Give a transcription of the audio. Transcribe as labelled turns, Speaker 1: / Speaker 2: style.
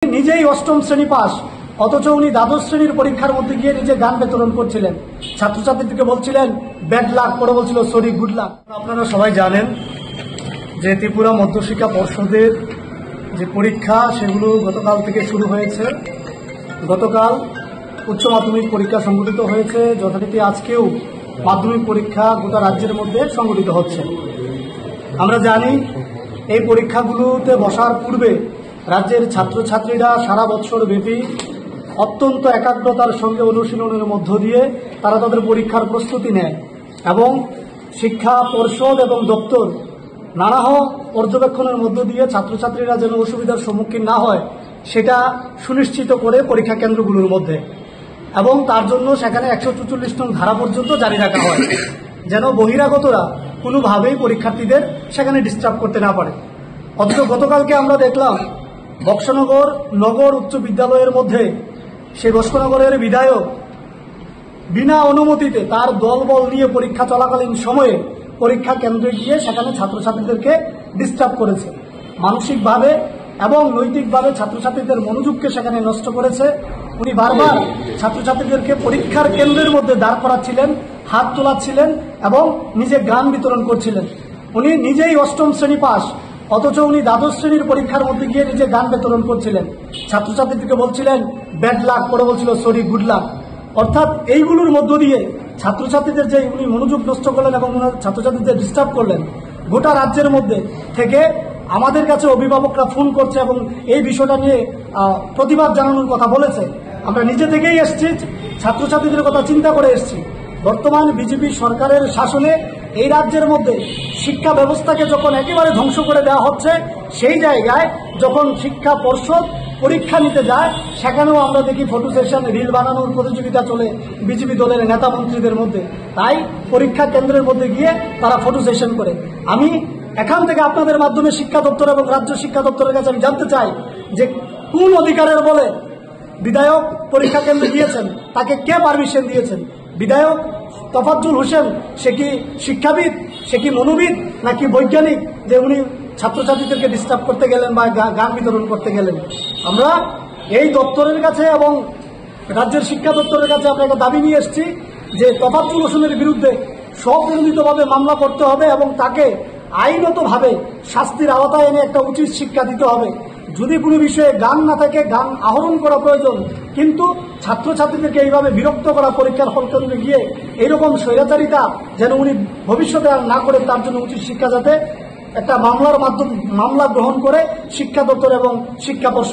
Speaker 1: নিজেই অষ্টম শ্রেণী পাস, অথচ উনি দ্বাদশ শ্রেণীর পরীক্ষার মধ্যে গিয়ে নিজে গান বিতরণ করছিলেন, ছাত্রছাত্রীদেরকে বলছিলেন ব্যাড লাক, পরে বলছিল সরি গুড লাক। আপনারা সবাই জানেন যে ত্রিপুরা মধ্যশিক্ষা পর্ষদের যে পরীক্ষা সেগুলো গতকাল থেকে শুরু হয়েছে। গতকাল উচ্চ মাধ্যমিক পরীক্ষা সংগঠিত হয়েছে, যথারীতি আজকেও মাধ্যমিক পরীক্ষা গোটা রাজ্যের মধ্যে সংগঠিত হচ্ছে। আমরা জানি এই পরীক্ষাগুলোতে বসার পূর্বে রাজ্যের ছাত্রছাত্রীরা সারা বছর ব্যাপী অত্যন্ত একাগ্রতার সঙ্গে অনুশীলনের মধ্য দিয়ে তারা তাদের পরীক্ষার প্রস্তুতি নেয় এবং শিক্ষা পর্ষদ এবং দপ্তর নানা পর্যবেক্ষণের মধ্য দিয়ে ছাত্রছাত্রীরা যেন অসুবিধার সম্মুখীন না হয় সেটা সুনিশ্চিত করে পরীক্ষা কেন্দ্রগুলোর মধ্যে, এবং তার জন্য সেখানে 144 নং ধারা পর্যন্ত জারি রাখা হয় যেন বহিরাগতরা কোনোভাবেই পরীক্ষার্থীদের সেখানে ডিস্টার্ব করতে না পারে। অথচ গতকালকে আমরা দেখলাম বক্সনগর নগর উচ্চ বিদ্যালয়ের মধ্যে সেই বক্সনগরের বিধায়ক বিনা অনুমতিতে তার দলবল নিয়ে পরীক্ষা চলাকালীন সময়ে পরীক্ষা কেন্দ্রে গিয়ে সেখানে ছাত্রছাত্রীদেরকে ডিস্টার্ব করেছে, মানসিকভাবে এবং নৈতিকভাবে ছাত্রছাত্রীদের মনোযোগকে সেখানে নষ্ট করেছে। উনি বারবার ছাত্রছাত্রীদেরকে পরীক্ষার কেন্দ্রের মধ্যে দাঁড় করাচ্ছিলেন, হাত তোলাচ্ছিলেন এবং নিজে গান বিতরণ করছিলেন। উনি নিজেই অষ্টম শ্রেণী পাস, অথচ উনি দ্বাদশ শ্রেণীর পরীক্ষার মধ্যে গিয়ে নিজে গান বিতরণ করছিলেন, ছাত্রছাত্রীদেরকে বলছিলেন ব্যাড লাক, পরে বলছিল সরি গুড লাক। অর্থাৎ এইগুলোর মধ্য দিয়ে ছাত্রছাত্রীদের যে উনি মনোযোগ নষ্ট করলেন এবং ছাত্রছাত্রীদের ডিস্টার্ব করলেন, গোটা রাজ্যের মধ্যে থেকে আমাদের কাছে অভিভাবকরা ফোন করছে এবং এই বিষয়টা নিয়ে প্রতিবাদ জানানোর কথা বলেছে। আমরা নিজে থেকেই এসছি, ছাত্রছাত্রীদের কথা চিন্তা করে এসছি। বর্তমান বিজেপি সরকারের শাসনে এই রাজ্যের মধ্যে শিক্ষা ব্যবস্থাকে যখন একেবারে ধ্বংস করে দেওয়া হচ্ছে, সেই জায়গায় যখন শিক্ষা পর্ষদ পরীক্ষা নিতে যায় সেখানেও আমরা দেখি ফটো সেশন, রিল বানানোর প্রতিযোগিতা চলে বিজেপি দলের নেতা মন্ত্রীদের মধ্যে। তাই পরীক্ষা কেন্দ্রের মধ্যে গিয়ে তারা ফটো সেশন করে। আমি এখান থেকে আপনাদের মাধ্যমে শিক্ষা দপ্তর এবং রাজ্য শিক্ষা দপ্তরের কাছে আমি জানতে চাই যে কোন অধিকারের বলে বিধায়ক পরীক্ষা কেন্দ্রে গিয়েছেন, তাকে কে পারমিশন দিয়েছেন? বিধায়ক তফাজ্জল হোসেন সে কি শিক্ষাবিদ, সে কি মনোবিদ, নাকি বৈজ্ঞানিক যে উনি ছাত্রছাত্রীদেরকে ডিস্টার্ব করতে গেলেন বা গান বিতরণ করতে গেলেন? আমরা এই দপ্তরের কাছে এবং রাজ্যের শিক্ষা দপ্তরের কাছে আমরা একটা দাবি নিয়ে এসেছি যে তফাজ্জল হোসেনের বিরুদ্ধে স্বপ্রণোদিতভাবে মামলা করতে হবে এবং তাকে আইনতভাবে শাস্তির আওতায় এনে একটা উচিত শিক্ষা দিতে হবে। যদি কোনো বিষয়ে গান না থাকে, গান আহরণ করা প্রয়োজন, কিন্তু ছাত্রছাত্রীদেরকে এইভাবে বিরক্ত করা পরীক্ষার হল কেন্দ্রে গিয়ে এইরকম স্বৈরাচারিতা যেন উনি ভবিষ্যতে আর না করে, তার জন্য উচিত শিক্ষা যাতে একটা মামলা গ্রহণ করে শিক্ষা দপ্তর এবং শিক্ষা পর্ষদ